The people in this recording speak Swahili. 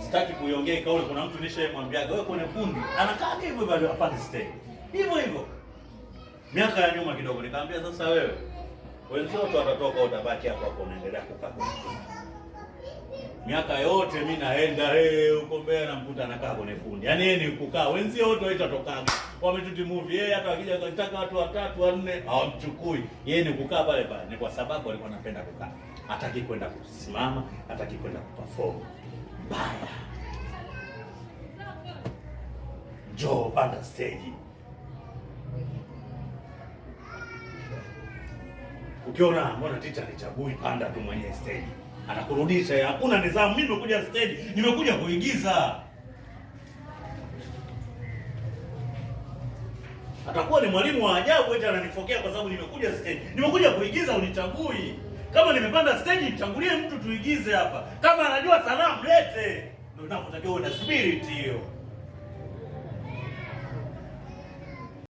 sitaki kuiongea kauli. Kuna mtu nishamwambia wewe kwenye kundi anakaa hivyo hivyo hapa stage. Hivyo hivyo. Miaka ya nyuma kidogo nikamwambia sasa wewe wenzio watu watatoka utabaki hapo hapo unaendelea kukaa. Miaka yote mimi naenda huko Mbeya namkuta anakaa kwenye kundi. Yaani yeye ni kukaa. Wenzio wote waitatokaga. Wametuti movie yeye hata wakija wanataka watu 3 4 hawamchukui. Yeye ni kukaa pale pale. Ni kwa sababu alikuwa anapenda kukaa. Hataki kwenda kusimama, hataki kwenda kuperform. Baya. Njoo panda stage. Ukiona mbona teacher alichagui panda tu mwenye stage. Anakurudisha, hakuna nidhamu. Mimi nimekuja stage, nimekuja kuigiza. Atakuwa ni mwalimu wa ajabu eti ananifokea kwa sababu nimekuja stage. Nimekuja kuigiza, unichagui. Kama nimepanda stage, nichagulie mtu tuigize hapa. Kama anajua sanaa mlete. Ndio ninapotakiwa na spirit hiyo.